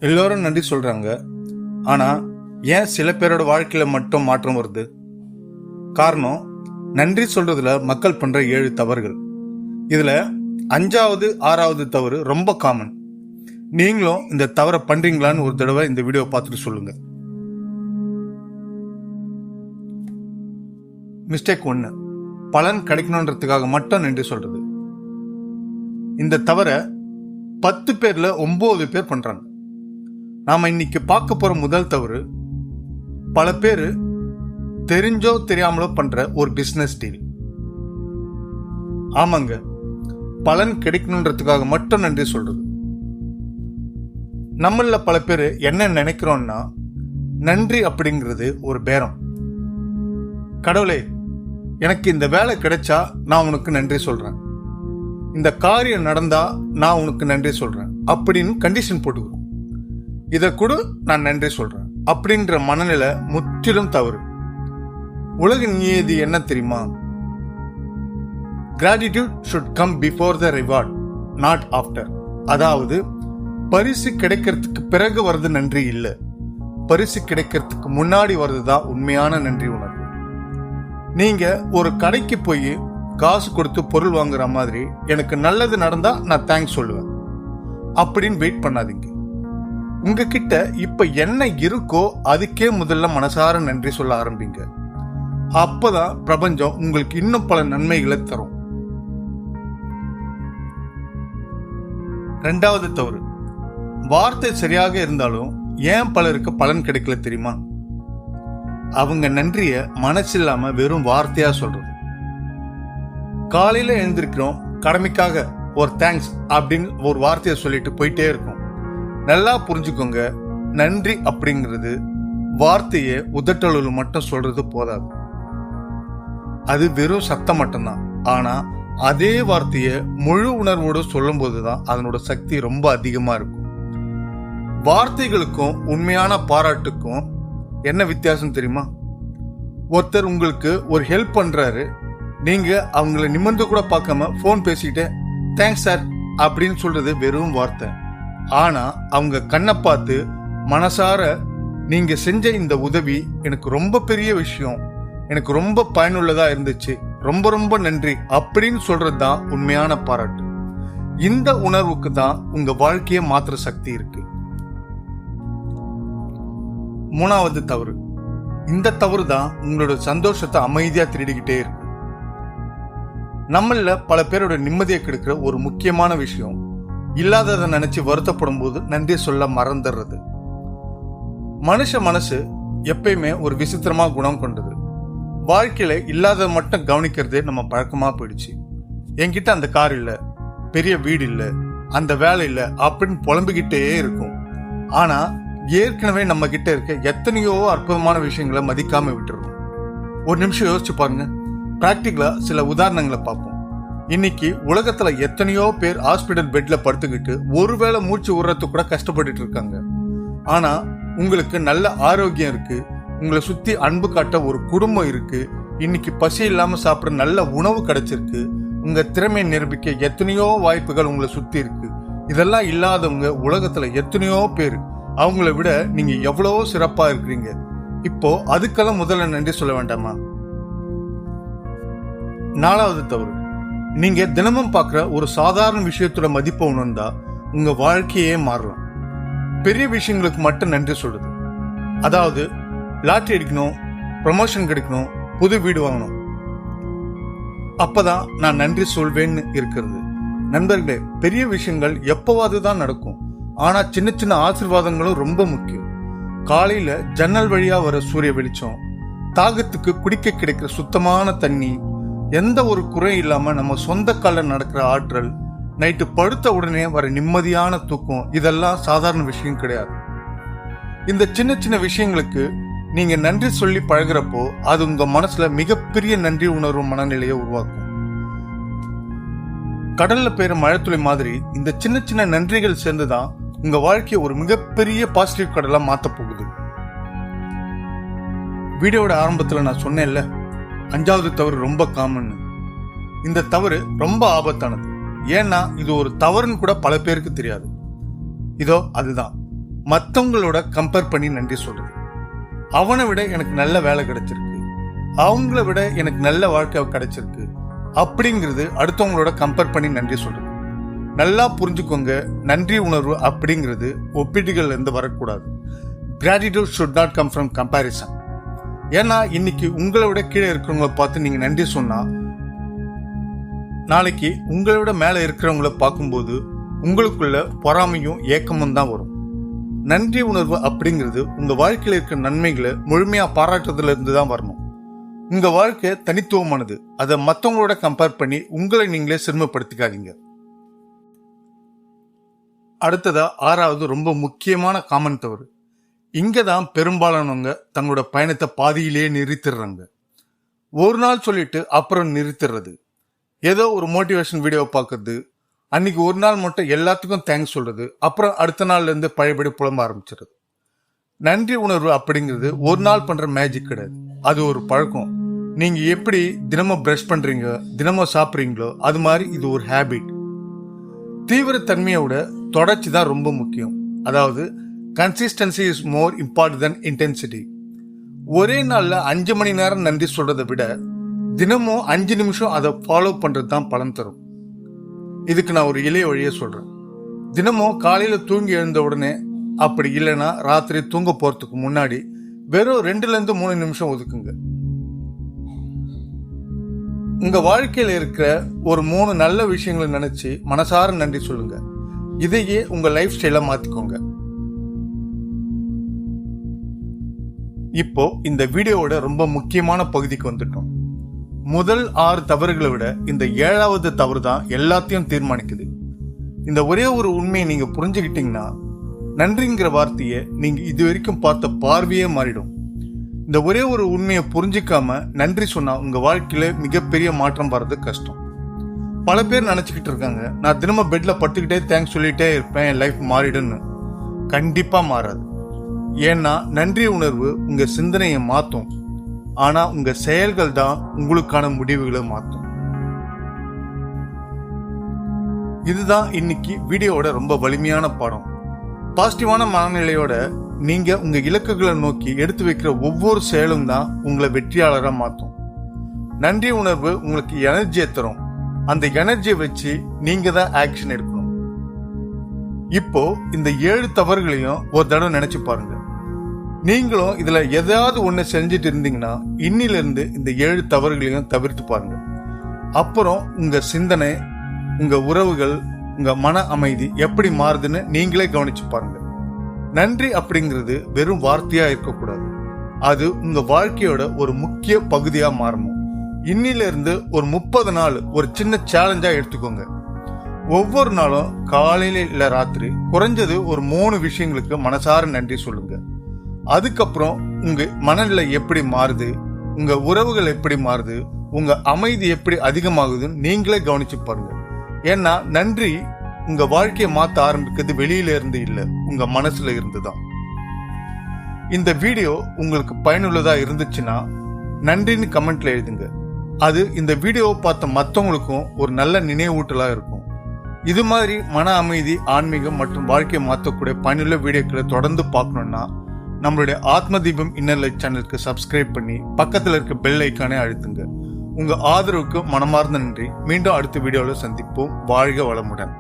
எல்லோரும் நன்றி சொல்றாங்க. ஆனா ஏன் சில பேரோட வாழ்க்கையில மட்டும் மாற்றம் வருது? காரணம், நன்றி சொல்றதுல மக்கள் பண்ற 7 தவறுகள். இதுல 5வது 6வது தவறு ரொம்ப காமன். நீங்களும் இந்த தவறை பண்றீங்களான்னு ஒரு தடவை இந்த வீடியோ பார்த்துட்டு சொல்லுங்க. மிஸ்டேக் 1, பலன் கிடைக்கணுன்றதுக்காக மட்டும் நன்றி சொல்றது. இந்த தவறை 10 பேர்ல 9 பேர் பண்றாங்க. நாம இன்னைக்கு பார்க்க போற முதல் தவறு, பல பேரு தெரிஞ்சோ தெரியாமலோ பண்ற ஒரு பிசினஸ் டீல். ஆமாங்க, பலன் கிடைக்கணுன்றதுக்காக மட்டும் நன்றி சொல்றது. நம்மள பல பேர் என்ன நினைக்கிறோம்னா, நன்றி அப்படிங்கிறது ஒரு பேரம். கடவுளே, எனக்கு இந்த வேலை கிடைச்சா நான் உனக்கு நன்றி சொல்றேன், இந்த காரியம் நடந்தா நான் உனக்கு நன்றி சொல்றேன் அப்படின்னு கண்டிஷன் போட்டுக்கிறோம். இதை கூட நான் நன்றி சொல்றேன் அப்படின்ற மனநிலை முற்றிலும் தவறு. உலக நியதி என்ன தெரியுமா? Gratitude should come before the reward, not after. அதாவது பரிசு கிடைக்கிறதுக்கு பிறகு வருது நன்றி இல்ல, பரிசு கிடைக்கிறதுக்கு முன்னாடி வருதுதான் உண்மையான நன்றி உணர்வு. நீங்க ஒரு கடைக்கு போய் காசு கொடுத்து பொருள் வாங்குற மாதிரி, எனக்கு நல்லது நடந்தா நான் தேங்க்ஸ் சொல்லுவேன் அப்படின்னு வெயிட் பண்ணாதீங்க. உங்ககிட்ட இப்ப என்ன இருக்கோ அதுக்கே முதல்ல மனசார நன்றி சொல்ல ஆரம்பிங்க. அப்பதான் பிரபஞ்சம் உங்களுக்கு இன்னும் பல நன்மைகளை தரும். 2வது தவறு, வார்த்தை சரியாக இருந்தாலும் ஏன் பலருக்கு பலன் கிடைக்கல தெரியுமா? அவங்க நன்றிய மனசில்லாம வெறும் வார்த்தையா சொல்றது. காலையில எழுந்திருக்கிறோம், கடமைக்காக ஒரு தேங்க்ஸ் அப்படின்னு ஒரு வார்த்தையை சொல்லிட்டு போயிட்டே இருக்கும். நல்லா புரிஞ்சுக்கோங்க, நன்றி அப்படிங்கிறது வார்த்தையை உதட்டளவில் மட்டும் சொல்றது போதாது. அது வெறும் சத்தம் மட்டும்தான். ஆனா அதே வார்த்தையை முழு உணர்வோடு சொல்லும் போதுதான் அதனோட சக்தி ரொம்ப அதிகமா இருக்கும். வார்த்தைகளுக்கும் உண்மையான பாராட்டுக்கும் என்ன வித்தியாசம் தெரியுமா? ஒருத்தர் உங்களுக்கு ஒரு ஹெல்ப் பண்றாரு, நீங்க அவங்கள நிமிர்ந்து கூட பார்க்காம போன் பேசிக்கிட்டு தேங்க்ஸ் சார் அப்படின்னு சொல்றது வெறும் வார்த்தை. ஆனா அவங்க கண்ணை பார்த்து மனசார நீங்க செஞ்ச இந்த உதவி எனக்கு ரொம்ப பெரிய விஷயம், எனக்கு ரொம்ப பயனுள்ளதா இருந்துச்சு, ரொம்ப ரொம்ப நன்றி அப்படின்னு சொல்றதுதான் உண்மையான பாராட்டு. இந்த உணர்வுக்கு தான் உங்க வாழ்க்கையை மாற்ற சக்தி இருக்கு. 3வது தவறு, இந்த தவறு தான் உங்களோட சந்தோஷத்தை அமைதியா திருடிக்கிட்டே இருக்கு. நம்மள பல பேரோட நிம்மதியை கெடுக்கிற ஒரு முக்கியமான விஷயம், இல்லாததை நினைச்சு வருத்தப்படும் போது நன்றி சொல்ல மறந்துடுறது. மனுஷ மனசு எப்பயுமே ஒரு விசித்திரமா குணம் கொண்டது. வாழ்க்கையில இல்லாத மட்டும் கவனிக்கிறதே நம்ம பழக்கமா போயிடுச்சு. என்கிட்ட அந்த கார் இல்ல, பெரிய வீடு இல்ல, அந்த வேலை இல்ல அப்படின்னு புலம்பிக்கிட்டே இருக்கும். ஆனா ஏற்கனவே நம்ம கிட்ட இருக்க எத்தனையோ அற்புதமான விஷயங்களை மதிக்காம விட்டுறோம். ஒரு நிமிஷம் யோசிச்சு பாருங்க. பிராக்டிகலா சில உதாரணங்களை பார்ப்போம். இன்னைக்கு உலகத்துல எத்தனையோ பேர் ஹாஸ்பிட்டல் பெட்ல படுத்துக்கிட்டு ஒருவேளை மூச்சு விடுறது கூட கஷ்டப்பட்டுட்டு இருக்காங்க. ஆனா உங்களுக்கு நல்ல ஆரோக்கியம் இருக்கு, உங்களை சுத்தி அன்பு காட்ட ஒரு குடும்பம் இருக்கு, இன்னைக்கு பசி இல்லாம சாப்பிட நல்ல உணவு கிடைச்சிருக்கு, உங்க திறமையை நிரூபிக்க எத்தனையோ வாய்ப்புகள் உங்களை சுத்தி இருக்கு. இதெல்லாம் இல்லாதவங்க உலகத்துல எத்தனையோ பேர். அவங்கள விட நீங்க எவ்வளவோ சிறப்பா இருக்கிறீங்க. இப்போ அதுக்கெல்லாம் முதல்ல நன்றி சொல்ல வேண்டாமா? 4வது தவறு, நீங்க தினமும் பார்க்குற ஒரு சாதாரண விஷயத்தோட மதிப்பை உணர்ந்தா உங்க வாழ்க்கையே மாறலாம். பெரிய விஷயங்களுக்கு மட்டும் நன்றி சொல்றது, அதாவது லாட்டரி அடிக்கணும், ப்ரமோஷன் கிடைக்கணும், புது வீடு வாங்கணும், அப்பதான் நான் நன்றி சொல்வேன்னு இருக்கிறது. நண்பர்களே, பெரிய விஷயங்கள் எப்பவாது தான் நடக்கும். ஆனா சின்ன சின்ன ஆசீர்வாதங்களும் ரொம்ப முக்கியம். காலையில ஜன்னல் வழியா வர சூரிய வெளிச்சம், தாகத்துக்கு குடிக்க கிடைக்கிற சுத்தமான தண்ணி, எந்த ஒரு குறை இல்லாம நம்ம சொந்த கால நடக்கிற ஆற்றல், நைட்டு படுத்த உடனே வர நிம்மதியான தூக்கம், இதெல்லாம் சாதாரண விஷயம் கிடையாது. இந்த சின்ன சின்ன விஷயங்களுக்கு நீங்க நன்றி சொல்லி பழகிறப்போ அது உங்க மனசுல மிகப்பெரிய நன்றி உணர்வு மனநிலையை உருவாக்கும். கடல்ல பெய்யுற மழைத்துளி மாதிரி இந்த சின்ன சின்ன நன்றிகள் சேர்ந்துதான் உங்க வாழ்க்கையை ஒரு மிகப்பெரிய பாசிட்டிவ் கடலா மாத்த போகுது. வீடியோட ஆரம்பத்துல நான் சொன்னேன்ல, 5வது தவறு ரொம்ப காமன். இந்த தவறு ரொம்ப ஆபத்தானது. ஏன்னா இது ஒரு தவறுன்னு கூட பல பேருக்கு தெரியாது. இதோ அதுதான், மற்றவங்களோட கம்பேர் பண்ணி நன்றி சொல்றது. அவனை விட எனக்கு நல்ல வேலை கிடைச்சிருக்கு, அவங்கள விட எனக்கு நல்ல வாழ்க்கை கிடைச்சிருக்கு அப்படிங்கிறது அடுத்தவங்களோட கம்பேர் பண்ணி நன்றி சொல்றது. நல்லா புரிஞ்சுக்கோங்க, நன்றி உணர்வு அப்படிங்கிறது ஒப்பீடுகள்ல இருந்து வரக்கூடாது. Gratitude should not come from comparison. ஏன்னா இன்னைக்கு உங்களை விட கீழே இருக்கிறவங்களை பார்த்து நீங்க நன்றி சொன்னா நாளைக்கு உங்களை விட மேல இருக்கிறவங்கள பார்க்கும்போது உங்களுக்குள்ள பொறாமையும் ஏக்கமும் தான் வரும். நன்றி உணர்வு அப்படிங்கிறது உங்க வாழ்க்கையில இருக்கிற நன்மைகளை முழுமையா பாராட்டுறதுல இருந்து தான் வரணும். உங்க வாழ்க்கை தனித்துவமானது, அதை மற்றவங்களோட கம்பேர் பண்ணி உங்களை நீங்களே சிரமப்படுத்திக்காதீங்க. அடுத்ததா 6வது ரொம்ப முக்கியமான காமன் தவறு. இங்கதான் பெரும்பாலானவங்க தங்களோட பயணத்தை பாதியிலேயே நிறுத்திடுறாங்க. ஒரு நாள் சொல்லிட்டு அப்புறம் நிறுத்திடுறது. ஏதோ ஒரு மோட்டிவேஷன் வீடியோ பார்க்கறது, அன்னைக்கு ஒரு நாள் மட்டும் எல்லாத்துக்கும் தேங்க்ஸ் சொல்றது, அப்புறம் அடுத்த நாள்ல இருந்து பழையபடி புலம்ப ஆரம்பிச்சிடுறது. நன்றி உணர்வு அப்படிங்கிறது ஒரு நாள் பண்ற மேஜிக் கிடையாது, அது ஒரு பழக்கம். நீங்க எப்படி தினமும் பிரஷ் பண்றீங்க, தினமும் சாப்பிட்றீங்களோ அது மாதிரி இது ஒரு ஹேபிட். தீவிரத்தன்மையோட தொடர்ச்சி தான் ரொம்ப முக்கியம். அதாவது consistency is more important then intensity. ஒரே நாள்ல 5 மணி நேரம் நன்றி சொல்றதை விட தினமும் 5 நிமிஷம் அதை ஃபாலோ பண்றது தான் பலன் தரும். இதுக்கு நான் ஒரு எளிய வழியை சொல்றேன். தினமும் காலையில தூங்கி எழுந்த உடனே, அப்படி இல்லைன்னா ராத்திரி தூங்க போறதுக்கு முன்னாடி வெறும் 2-3 நிமிஷம் ஒதுக்குங்க. உங்க வாழ்க்கையில இருக்கிற ஒரு 3 நல்ல விஷயங்களை நினைச்சு மனசார நன்றி சொல்லுங்க. இதையே உங்க லைஃப் ஸ்டைல மாத்திக்கோங்க. இப்போ இந்த வீடியோவோட ரொம்ப முக்கியமான பகுதிக்கு வந்துட்டோம். முதல் 6 தவறுகளை விட இந்த 7வது தவறு தான் எல்லாத்தையும் தீர்மானிக்குது. இந்த ஒரே ஒரு உண்மையை நீங்க புரிஞ்சுக்கிட்டீங்கன்னா நன்றிங்கிற வார்த்தையை நீங்க இது வரைக்கும் பார்த்த பார்வையே மாறிடும். இந்த ஒரே ஒரு உண்மையை புரிஞ்சிக்காம நன்றி சொன்னா உங்க வாழ்க்கையில மிகப்பெரிய மாற்றம் வர்றது கஷ்டம். பல பேர் நினைச்சுக்கிட்டு இருக்காங்க, நான் தினமும் பெட்ல படுத்துக்கிட்டே தேங்க்ஸ் சொல்லிட்டே இருப்பேன், என் லைஃப் மாறிடுன்னு. கண்டிப்பா மாறாது. ஏன்னா நன்றி உணர்வு உங்க சிந்தனையை மாத்தும், ஆனா உங்க செயல்கள் தான் உங்களுக்கான முடிவுகளை மாத்தும். இதுதான் இன்னைக்கு வீடியோவோட ரொம்ப வலிமையான பாடம். பாசிட்டிவான மனநிலையோட நீங்க உங்க இலக்குகளை நோக்கி எடுத்து வைக்கிற ஒவ்வொரு செயலும் தான் உங்களை வெற்றியாளராக மாற்றும். நன்றி உணர்வு உங்களுக்கு எனர்ஜியை தரும். அந்த எனர்ஜியை வச்சு நீங்க தான் ஆக்ஷன் எடுக்கணும். இப்போ இந்த 7 தவறுகளையும் ஒரு தடவை நினைச்சு பாருங்க. நீங்களும் இதுல எதாவது ஒண்ணு செஞ்சுட்டு இருந்தீங்கன்னா இன்னில இருந்து இந்த 7 தவறுகளையும் தவிர்த்து பாருங்க. அப்புறம் உங்க சிந்தனை, உங்க உறவுகள், உங்க மன அமைதி எப்படி மாறுதுன்னு நீங்களே கவனிச்சு பாருங்க. நன்றி அப்படிங்கிறது வெறும் வார்த்தையா இருக்கக்கூடாது, அது உங்க வாழ்க்கையோட ஒரு முக்கிய பகுதியா மாறணும். இன்னில இருந்து ஒரு 30 நாள் ஒரு சின்ன சேலஞ்சா எடுத்துக்கோங்க. ஒவ்வொரு நாளும் காலையில இல்ல ராத்திரி குறைஞ்சது ஒரு 3 விஷயங்களுக்கு மனசார நன்றி சொல்லுங்க. அதுக்கப்புறம் உங்க மனநிலை எப்படி மாறுது, உங்க உறவுகள் எப்படி மாறுது, உங்க அமைதி எப்படி அதிகமாகுதுன்னு நீங்களே கவனிச்சு பாருங்க. ஏன்னா நன்றி உங்க வாழ்க்கையை மாத்த ஆரம்பிக்கிறது வெளியில இருந்து இல்ல, உங்க மனசுல இருந்துதான். இந்த வீடியோ உங்களுக்கு பயனுள்ளதா இருந்துச்சுன்னா நன்றின்னு கமெண்ட்ல எழுதுங்க. அது இந்த வீடியோவை பார்த்த மற்றவங்களுக்கும் ஒரு நல்ல நினைவூட்டலா இருக்கும். இது மாதிரி மன அமைதி, ஆன்மீகம் மற்றும் வாழ்க்கையை மாற்றக்கூடிய பயனுள்ள வீடியோக்களை தொடர்ந்து பார்க்கணும்னா நம்மளுடைய ஆத்ம தீபம் இன்னர் லைட் சேனலுக்கு சப்ஸ்கிரைப் பண்ணி பக்கத்தில் இருக்க பெல் ஐக்கானே அழுத்துங்க. உங்க ஆதரவுக்கு மனமார்ந்த நன்றி. மீண்டும் அடுத்த வீடியோவில் சந்திப்போம். வாழ்க வளமுடன்.